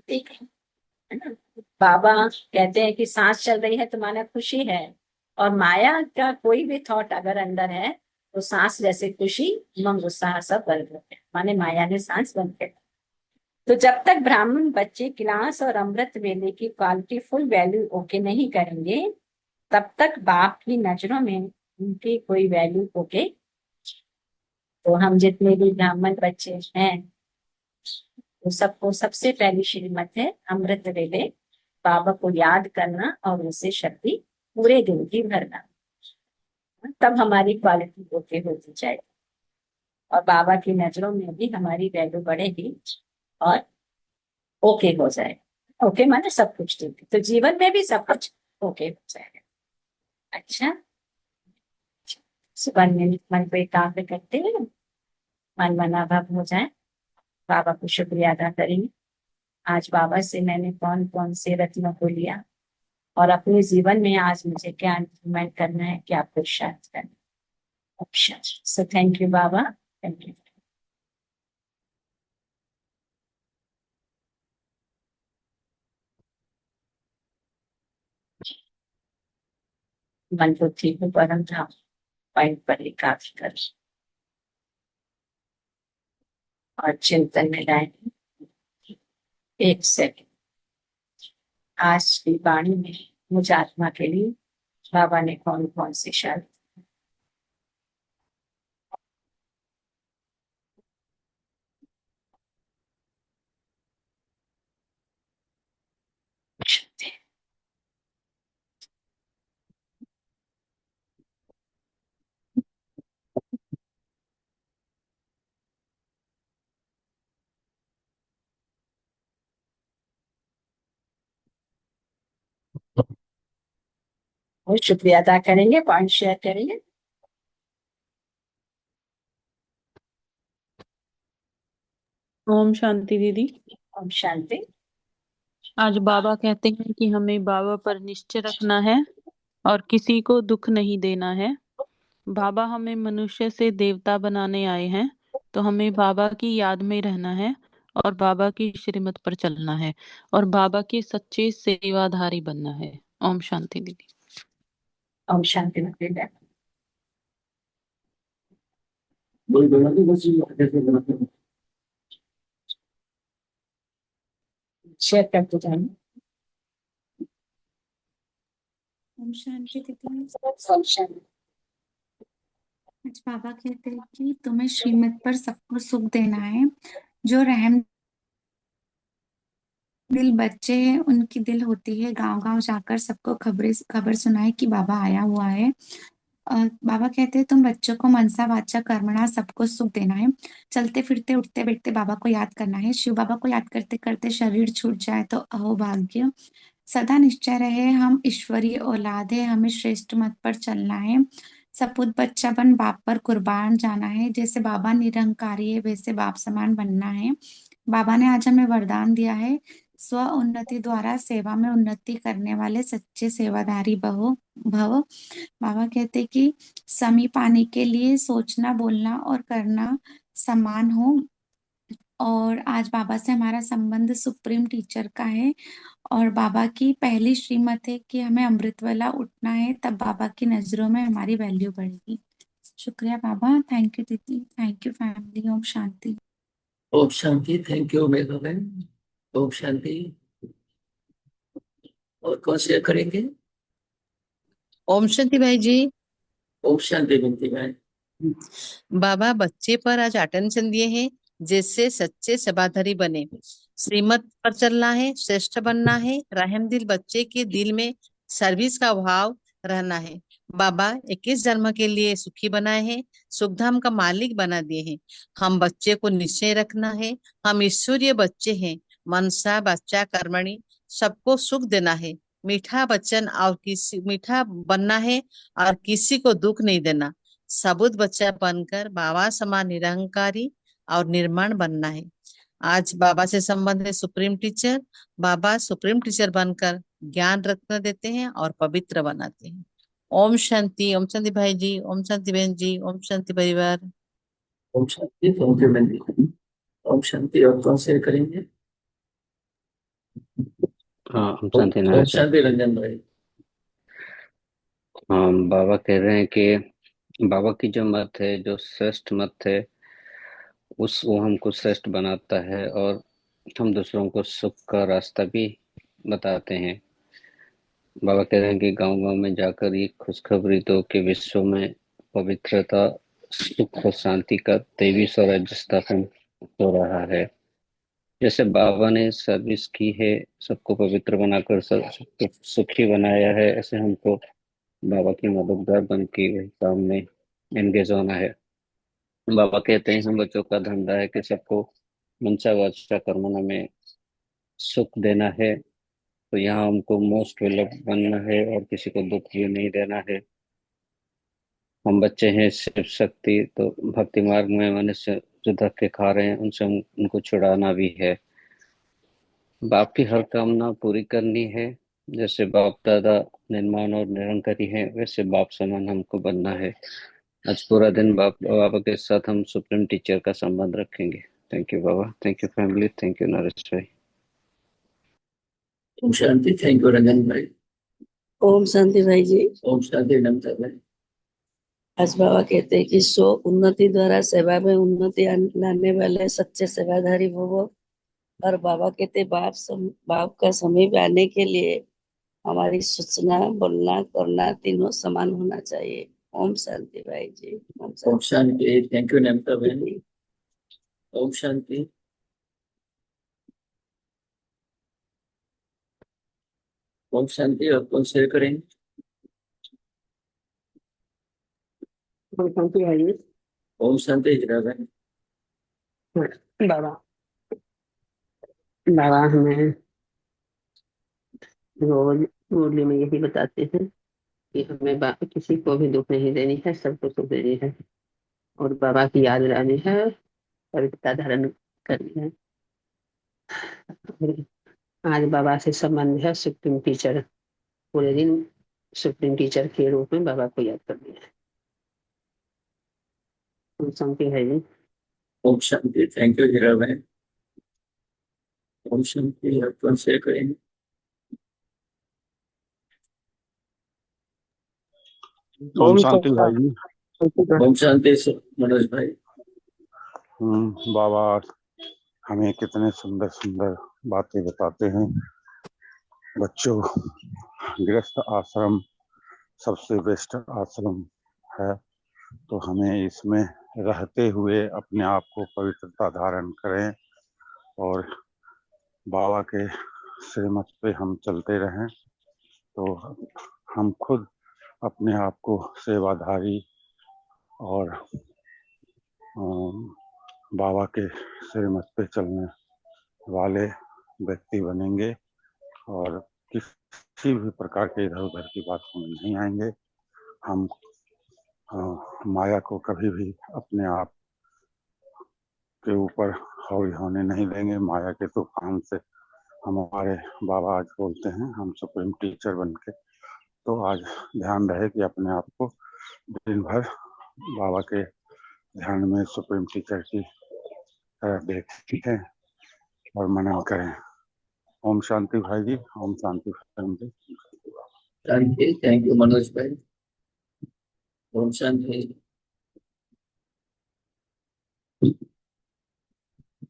ठीक है ना। बाबा कहते हैं कि सांस चल रही है तो माना खुशी है, और माया का कोई भी थॉट अगर अंदर है तो सांस जैसे खुशी, उमंग, उत्साह सब बंद होते हैं, माने माया ने सांस बंद कर दी। तो जब तक ब्राह्मण बच्चे गिलास और अमृत वेले की क्वालिटी फुल वैल्यू ओके नहीं करेंगे तब तक बाप की नजरों में उनकी कोई वैल्यू ओके। तो हम जितने भी ब्राह्मण बच्चे हैं तो सबको सबसे पहली श्रीमत है अमृत वेले बाबा को याद करना और उनसे शक्ति पूरे दिन की भरना। तब हमारी क्वालिटी ओके होती जाएगी और बाबा की नजरों में भी हमारी वैल्यू बढ़ेगी और ओके हो जाएगा। ओके माने सब कुछ ठीक है, तो जीवन में भी सब कुछ ओके हो जाएगा। अच्छा, सुबह में मन को एकाग्र करते हुए मन मनाभाव हो जाए, बाबा को शुक्रिया अदा करेंगे। आज बाबा से मैंने कौन कौन से रत्नों को लिया और अपने जीवन में आज मुझे क्या इम्प्लीमेंट करना है, क्या पुरुषार्थ करना है। अच्छा, सो थैंक यू बाबा, थैंक यू। मन बुद्धि को परम धाम पॉइंट पर एकाग्र कर और चिंतन में लाए। एक सेकंड, आज की वाणी में मुझ आत्मा के लिए बाबा ने कौन कौन से शब्द दिए? और शुक्रिया अदा करेंगे, पॉइंट शेयर करेंगे। ओम शांति दीदी। ओम शांति। आज बाबा कहते हैं कि हमें बाबा पर निश्चय रखना है और किसी को दुख नहीं देना है। बाबा हमें मनुष्य से देवता बनाने आए हैं, तो हमें बाबा की याद में रहना है और बाबा की श्रीमत पर चलना है और बाबा के सच्चे सेवाधारी बनना है। ओम शांति दीदी। ओम शांति। शेयर करते जाएंगे। ओम शांति दीदी। ओम शांति। आज बाबा कहते हैं कि तुम्हें श्रीमत पर सबको सुख देना है। जो रहम दिल बच्चे हैं उनकी दिल होती है गांव गांव जाकर सबको खबर सुनाए कि बाबा आया हुआ है। बाबा कहते हैं तुम बच्चों को मनसा वाचा कर्मणा सबको सुख देना है। चलते फिरते उठते बैठते बाबा को याद करना है। शिव बाबा को याद करते करते शरीर छूट जाए तो अहोभाग्य। सदा निश्चय रहे हम ईश्वरीय औलाद है, हमें श्रेष्ठ मत पर चलना है। सपूत बच्चा बन बाप पर कुर्बान जाना है। जैसे बाबा निरंकारी है वैसे बाप समान बनना है। बाबा ने आज हमें वरदान दिया है, स्व उन्नति द्वारा सेवा में उन्नति करने वाले सच्चे सेवाधारी भव भव बाबा कहते कि समीप आने के लिए सोचना, बोलना और करना समान हो। और आज बाबा से हमारा संबंध सुप्रीम टीचर का है और बाबा की पहली श्रीमत है कि हमें अमृतवेला उठना है, तब बाबा की नजरों में हमारी वैल्यू बढ़ेगी। शुक्रिया बाबा। थैंक यू दीदी, थैंक यू फैमिली। ओम शांति। ओम शांति। थैंक यू मेघा बहन। ओम शांति। और कौन शेयर करेंगे? ओम शांति भाई जी। ओम शांति बिनती बहन। बाबा बच्चे पर आज अटेंशन दिए हैं, जैसे सच्चे सेवाधारी बने, श्रीमत पर चलना है, श्रेष्ठ बनना है, रहम दिल बच्चे के दिल में सर्विस का भाव रहना है। बाबा 21 जन्म के लिए सुखी बनाए हैं, सुखधाम का मालिक बना दिए हैं। हम बच्चे को निश्चय रखना है, हम ईश्वरीय बच्चे हैं, मनसा बच्चा कर्मणि, सबको सुख देना है, मीठा वचन और मीठा बनना है और किसी को दुख नहीं देना, सबूत बच्चा बनकर बाबा समान निरंकारी और निर्माण बनना है। आज बाबा से संबंध है सुप्रीम टीचर। बाबा सुप्रीम टीचर बनकर ज्ञान रत्न देते हैं और पवित्र बनाते हैं। ओम शांति। ओम शांति भाई जी। ओम शांति बहन जी। ओम शांति परिवार। ओम शांति। थैंक यू बहन जी। ओम शांति। और कौन शेयर करेंगे? हाँ, ओम ओम शांति ओम नारायण। शांति रंजन भाई। हाँ, बाबा कह रहे हैं कि बाबा की जो मत है, जो श्रेष्ठ मत है, वो हमको श्रेष्ठ बनाता है और हम दूसरों को सुख का रास्ता भी बताते हैं। बाबा कह रहे हैं कि गांव गांव में जाकर ये खुशखबरी दो कि विश्व में पवित्रता, सुख और शांति का दैवी स्वराज्य स्थापन हो रहा है। जैसे बाबा ने सर्विस की है, सबको पवित्र बनाकर सबको सुखी बनाया है, ऐसे हमको बाबा की मददगार बन के वही काम में एंगेज होना है। बाबा कहते हैं हम बच्चों का धंधा है कि सबको मनसा वाचा कर्मणा में सुख देना है। तो यहाँ हमको मोस्ट वेलकम बनना है और किसी को दुख भी नहीं देना है। हम बच्चे हैं शिव शक्ति, तो भक्ति मार्ग में मनुष्य जो धक्के खा रहे हैं उनसे उनको छुड़ाना भी है। बाप की हर कामना पूरी करनी है। जैसे बाप दादा निर्माण और निरंकारी है, वैसे बाप समान हमको बनना है। आज पूरा दिन बाबा के साथ हम सुप्रीम टीचर का संबंध रखेंगे। थैंक यू बाबा। Thank you family. Thank you Naresh भाई। ओम शांति। थैंक यू रंजन भाई। ओम शांति भाई जी। ओम शांति नमस्ते भाई। आज बाबा कहते हैं कि स्व उन्नति द्वारा सेवा में उन्नति लाने वाले सच्चे सेवाधारी भव। और बाबा कहते हैं बाप का समीप आने के लिए हमारी सोचना, बोलना, करना तीनों समान होना चाहिए। ओम शांति भाई जी। ओम ओम शांति। शांति। थैंक यू नमस्ते बहन। ओम शांति। ओम शांति। और कौन शेयर करेंगे? ओम शांति भाई जी। ओम शांति जरा बहन। बाबा बाबा हमें रोज मुरली में यही बताते हैं कि हमें किसी को भी दुख नहीं देनी है, सबको सुख देनी है और बाबा की याद दिलानी है, पवित्रता धारण करनी है। आज बाबा से संबंध है सुप्रीम टीचर। पूरे दिन सुप्रीम टीचर के रूप में बाबा को याद करनी है। शांति है जी। ओम शांति। थैंक यू जरा बहन। ओम शांति। और कौन शेयर करेंगे? ओम शांति भाई जी। ओम शांति मनोज भाई। बाबा हमें कितने सुंदर सुंदर बातें बताते हैं। बच्चों, गृहस्थ आश्रम सबसे बेस्ट आश्रम है, तो हमें इसमें रहते हुए अपने आप को पवित्रता धारण करें और बाबा के श्रीमत पे हम चलते रहें, तो हम खुद अपने आप को सेवाधारी और बाबा के श्रीमत पे चलने वाले व्यक्ति बनेंगे और किसी भी प्रकार के इधर उधर की बातों में नहीं आएंगे। हम माया को कभी भी अपने आप के ऊपर हावी होने नहीं देंगे। माया के तूफान से हमारे बाबा आज बोलते हैं हम सुप्रीम टीचर बन के, तो आज ध्यान रहे कि अपने आप को दिन भर बाबा के ध्यान में सुप्रीम टीचर की तरह देखें और मनन करें। ओम शांति भाई जी, ओम शांति फैमिली। शांति। थैंक यू मनोज भाई। ओम शांति।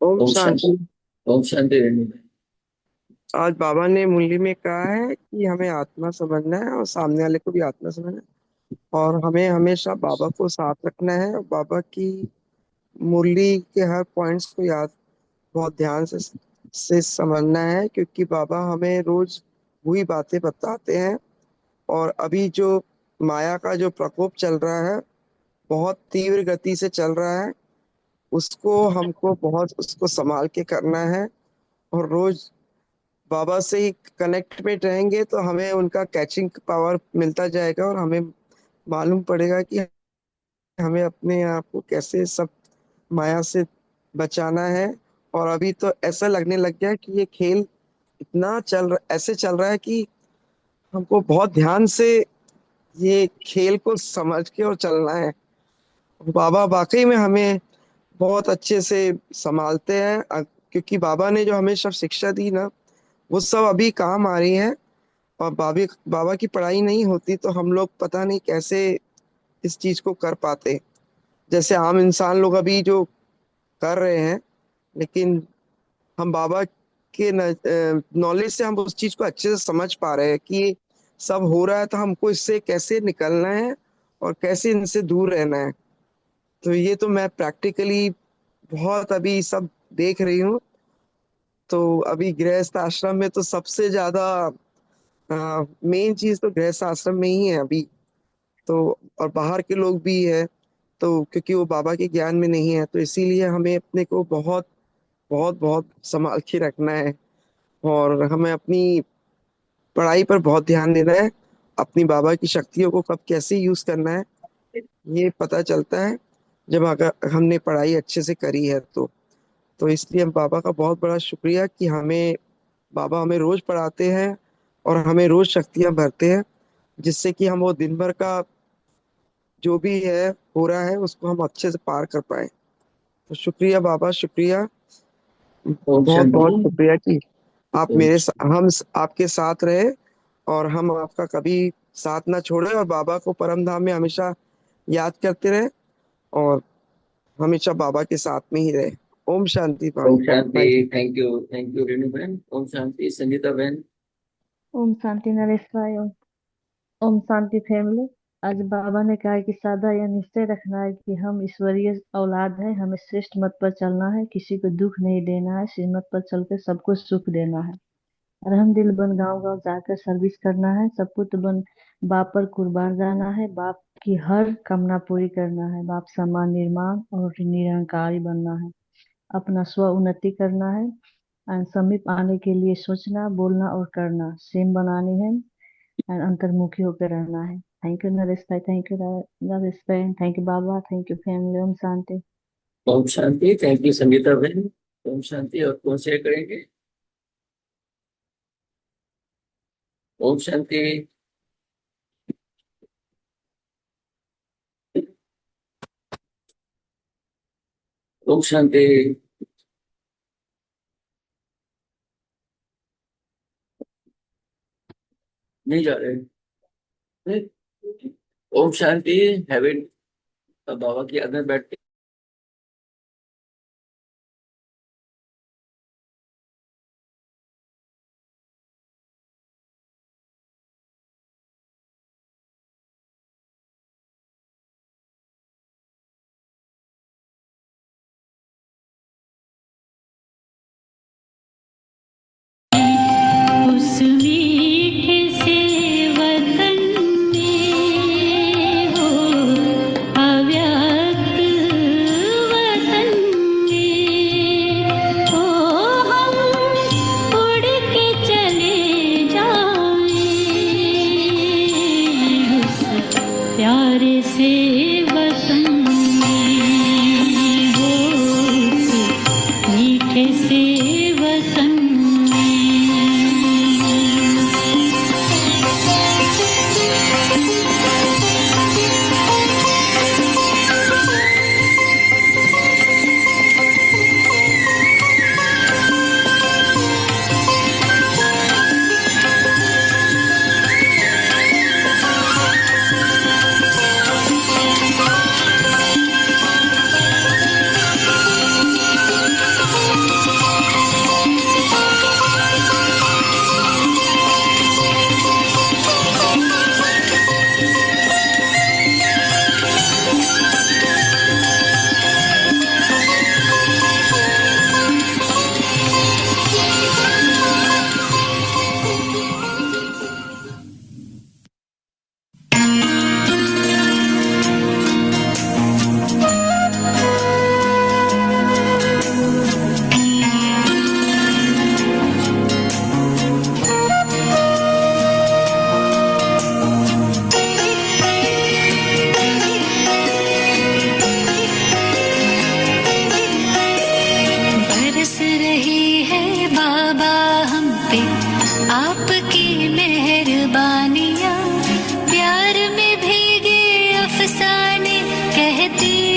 ओम ओम शांति। शांति। ओम शांति रेणु भाई। आज बाबा ने मुरली में कहा है कि हमें आत्मा समझना है और सामने वाले को भी आत्मा समझना है, और हमें हमेशा बाबा को साथ रखना है और बाबा की मुरली के हर पॉइंट्स को याद बहुत ध्यान से समझना है, क्योंकि बाबा हमें रोज वही बातें बताते हैं। और अभी जो माया का जो प्रकोप चल रहा है, बहुत तीव्र गति से चल रहा है, उसको हमको बहुत उसको संभाल के करना है। और रोज बाबा से ही कनेक्ट में रहेंगे तो हमें उनका कैचिंग पावर मिलता जाएगा और हमें मालूम पड़ेगा कि हमें अपने आप को कैसे सब माया से बचाना है। और अभी तो ऐसा लगने लग गया कि ये खेल इतना ऐसे चल रहा है कि हमको बहुत ध्यान से ये खेल को समझ के और चलना है। बाबा वाकई में हमें बहुत अच्छे से संभालते हैं, क्योंकि बाबा ने जो हमें सब शिक्षा दी ना, वो सब अभी काम आ रही है। और बाबा की पढ़ाई नहीं होती तो हम लोग पता नहीं कैसे इस चीज को कर पाते, जैसे आम इंसान लोग अभी जो कर रहे हैं। लेकिन हम बाबा के नॉलेज से हम उस चीज को अच्छे से समझ पा रहे हैं कि ये सब हो रहा है, तो हमको इससे कैसे निकलना है और कैसे इनसे दूर रहना है। तो ये तो मैं प्रैक्टिकली बहुत अभी सब देख रही हूँ। तो अभी गृहस्थ आश्रम में तो सबसे ज्यादा मेन चीज तो गृहस्थ आश्रम में ही है अभी तो। और बाहर के लोग भी है, तो क्योंकि वो बाबा के ज्ञान में नहीं है, तो इसीलिए हमें अपने को बहुत बहुत बहुत संभाल के रखना है। और हमें अपनी पढ़ाई पर बहुत ध्यान देना है। अपनी बाबा की शक्तियों को कब कैसे यूज करना है, ये पता चलता है जब अगर हमने पढ़ाई अच्छे से करी है तो इसलिए हम बाबा का बहुत बड़ा शुक्रिया कि बाबा हमें रोज पढ़ाते हैं और हमें रोज शक्तियां भरते हैं, जिससे कि हम वो दिन भर का जो भी है हो रहा है उसको हम अच्छे से पार कर पाए। तो शुक्रिया बाबा, शुक्रिया, ओम बहुत बहुत शांति। शुक्रिया कि आप ओम आपके साथ रहे और हम आपका कभी साथ ना छोड़े, और बाबा को परम धाम में हमेशा याद करते रहे और हमेशा बाबा के साथ में ही रहे। ओम शांति ओम भाई। शांति। थैंक यू रेणु बहन। ओम शांति संगीता बहन। ओम शांति नरेश भाई। ओम शांति फैमिली। आज बाबा ने कहा है कि सदा यह निश्चय रखना है कि हम ईश्वरीय औलाद हैं, हमें श्रेष्ठ मत पर चलना है, किसी को दुख नहीं देना है, श्रीमत पर चलकर सबको सुख देना है, रहम दिल बन गांव गांव जाकर सर्विस करना है, सपूत बन बाप पर कुर्बान जाना है, बाप की हर कामना पूरी करना है, बाप समान निर्माण और निरंकारी बनना है, अपना स्व उन्नति करना है, समीप आने के लिए सोचना, बोलना और करना, सेम बनानी है एंड अंतर्मुखी होकर रहना है। थैंक यू नरेश भाई, थैंक यू नरेश भाई, थैंक यू बाबा, थैंक यू फैमिली। ओम शांति। ओम शांति। थैंक यू संगीता बहन। ओम शांति। और कौन शेयर करेंगे? ओम शांति। ओम शांति। नहीं जा रहे? नहीं? ओम शांति। हैविट बाबा की याद में बैठ उस मीठे से वतन में हो अव्यक्त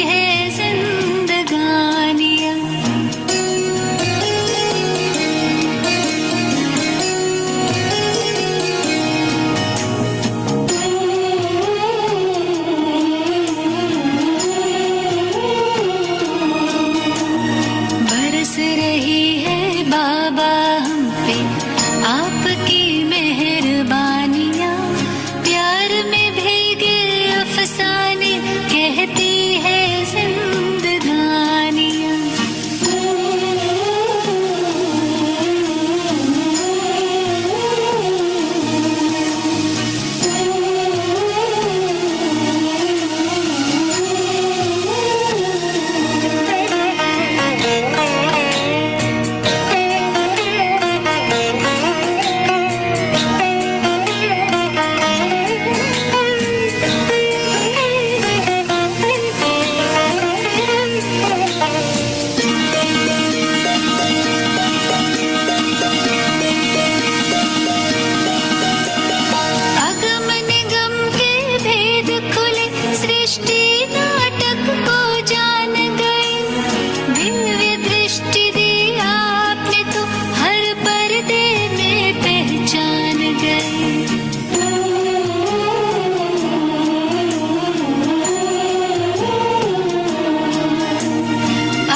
है जिंदगानियाँ। बरस रही है बाबा हम पे आपकी मेहरबानियाँ। प्यार में भीगे अफसाने कहती है जिंदगानियाँ। अगम निगम के भेद खुले सृष्टि नाटक को जान गए। दिव्य दृष्टि दी आपने तो हर पर्दे में पहचान गए।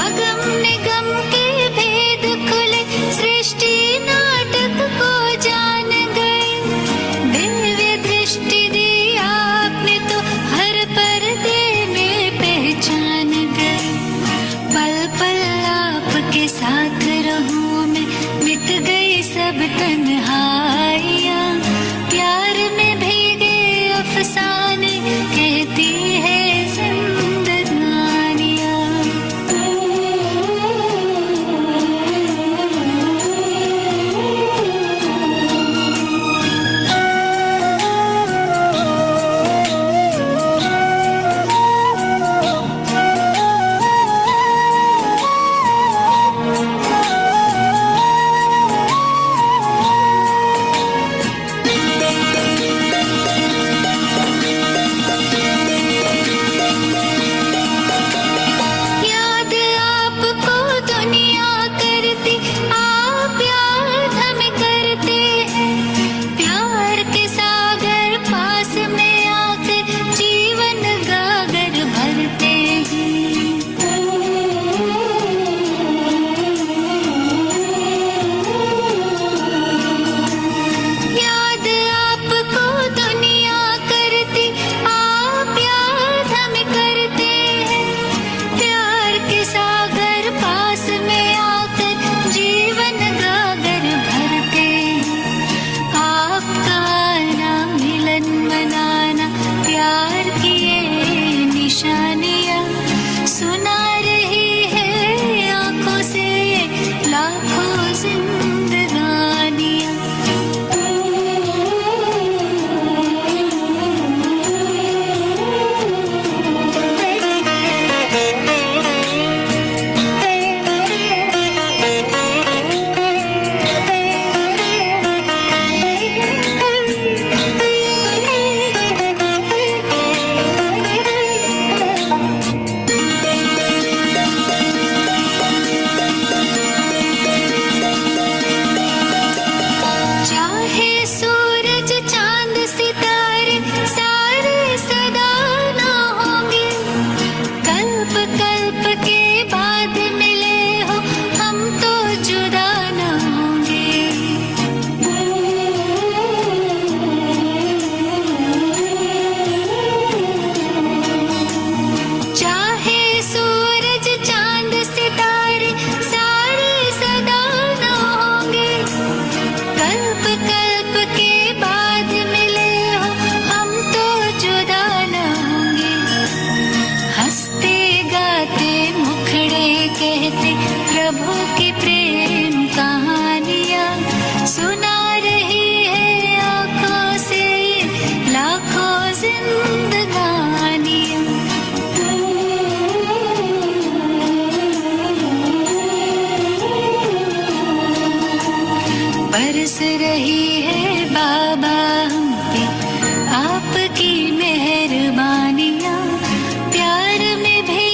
अगम निगम के भेद खुले सृष्टि नाटक को जान गए। दिव्य दृष्टि दी आपने तो हर पर्दे में पहचान गए। पल पल आपके साथ रहूं मैं, मिट गई सब तन्हाइयाँ। प्यार में भीगे अफसाने कहती है जिंदगानियाँ। याद आपको दुनिया करती, आप याद हमें करते हैं। प्यार के सागर पास में आकर जीवन गागर भरते हैं। याद आपको दुनिया करती, आप याद हमें करते हैं। प्यार के सागर पास में आकर जीवन गागर भरते हैं। आपका आना मिलन मनाना प्यार की ये निशानियाँ सुना रही है आंखों से लाखों जिंदगानियाँ। चाहे सूरज चांद सितारे सारे सदा ना होंगे। कल्प कल्प के बाद मिले हो हम तो जुदा ना होंगे। चाहे सूरज चांद सितारे सारे सदा ना होंगे। कल्प कल्प के बाद मिले हो हम तो जुदा न होंगे। हंसते गाते मुखड़े कहते प्रभु की प्रेम कहानियाँ सुना रही है आंखों से लाखों जिंदगानियाँ। बरस रही है बाबा हम पे आपकी मेहरबानियाँ। प्यार में भी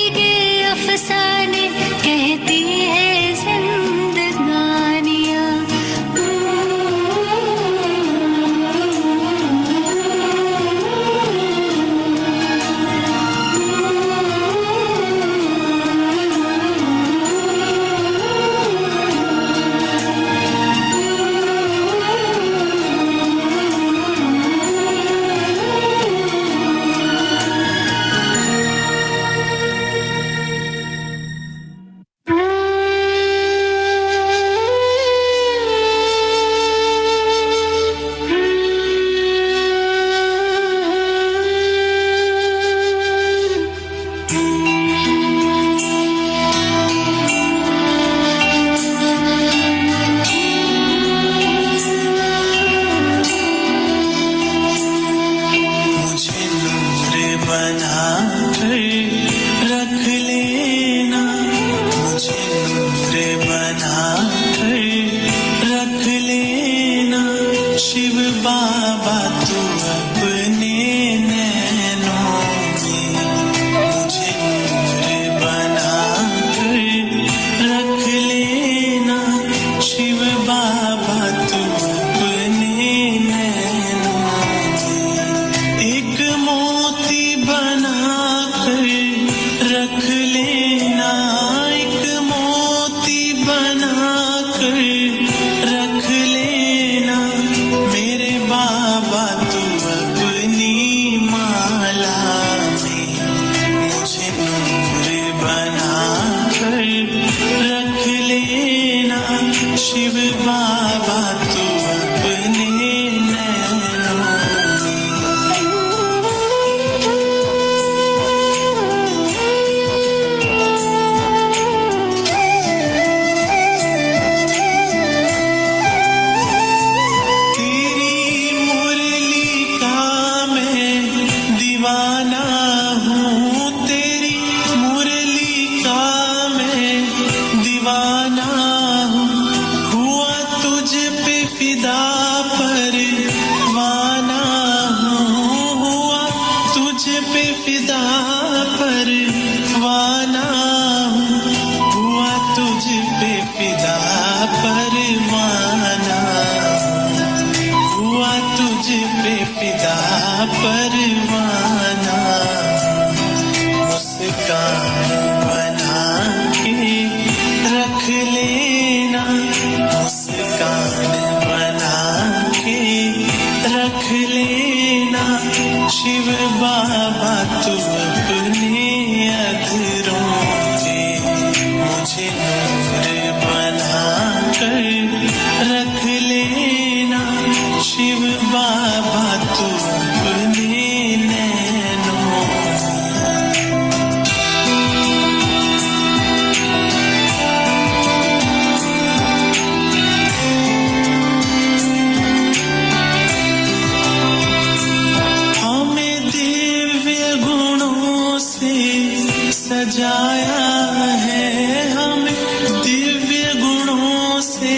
है, हमें दिव्य गुणों से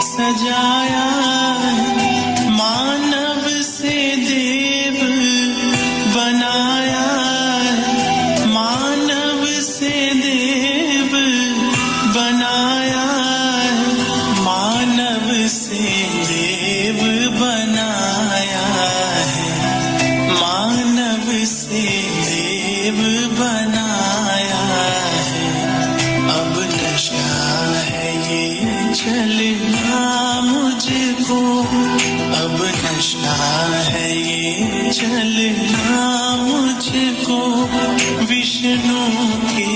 सजाया है, मानव से देव बनाया है, मानव से देव बनाया है, मानव से देव बनाया है, मानव से देव बनाया है। अब नशा है ये चलना मुझको, अब नशा है ये चलना मुझको, विष्णु के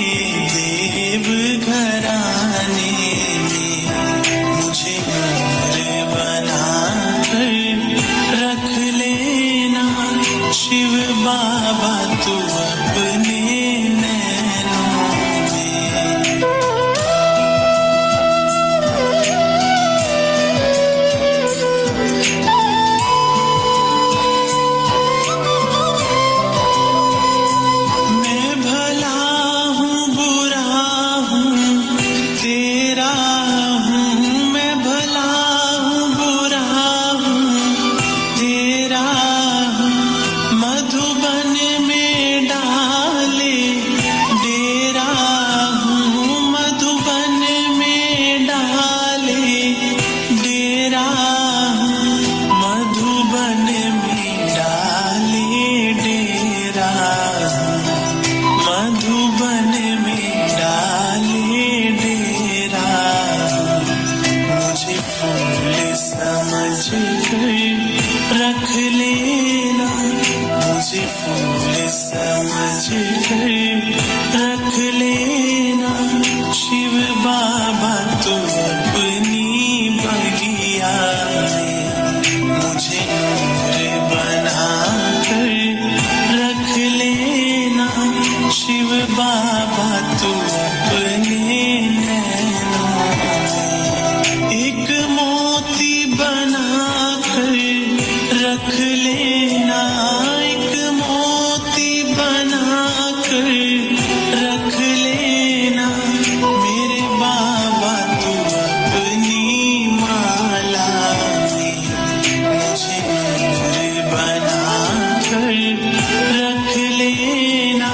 देव घराने में मुझे नूर बना कर रख लेना, शिव बाबा तू अपने नैनों में। मैं भला हूँ बुरा हूँ तेरा हूँ, मैं भला हूँ बुरा हूँ तेरा हूँ, मधुबन में डाले डेरा हूँ, मधुबन में डाले डेरा हूँ, मधुबन में डाले डेरा हूँ, मधुबन में डाले डेरा हूँ। मुझे फूल समझ कर रख लेना, मुझे फूल समझ कर रख लेना, शिव बाबा तू अपनी बगिया में मुझे नूर बना कर रख लेना, शिव बाबा तू अपने नैनों में एक मोती बना कर रख लेना, एक मोती बना कर रख लेना, मेरे बाबा तू अपनी माला में मुझे नूर बना कर रख लेना,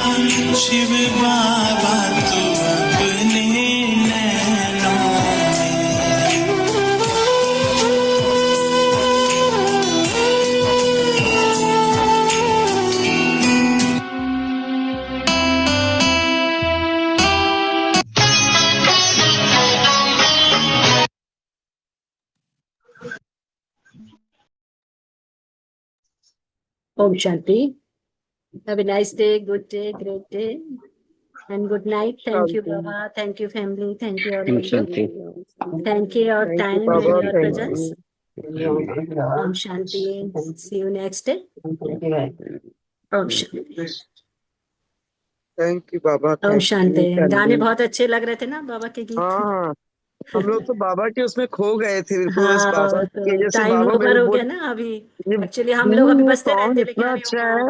शिव बाबा तू अपने नैनों में। Om Shanti. Have a nice day, good day, great day, and good night. Thank you, Shanti. Baba. Thank you, family. Thank you, all Om of you. Shanti. Thank you, your Thank you, time Baba. and your Thank presence. you. Om Shanti. See you next day. Om Shanti. Thank you Baba, Om thank Shanti. You. गाने बहुत अच्छे लग रहे थे ना बाबा के गीत। हाँ, हम लोग तो बाबा के उसमें खो गए थे बिल्कुल, उस हाँ, बाबा तो के जैसे टाइम बाबा ओवर मेरे हो बोल गया ना अभी। ये एक्चुअली हम लोग अभी ये बसते सॉन्ग रहते लेकिन इतना अभी अच्छा है,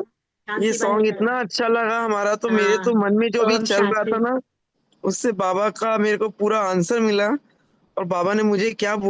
ये शांति सॉन्ग बने इतना अच्छा लगा हमारा, तो मेरे तो हाँ, मन में जो भी ओम चल रहा था शांति। ना, उससे बाबा का मेरे को पूरा आंसर मिला, और बाबा ने मुझे क्या बोला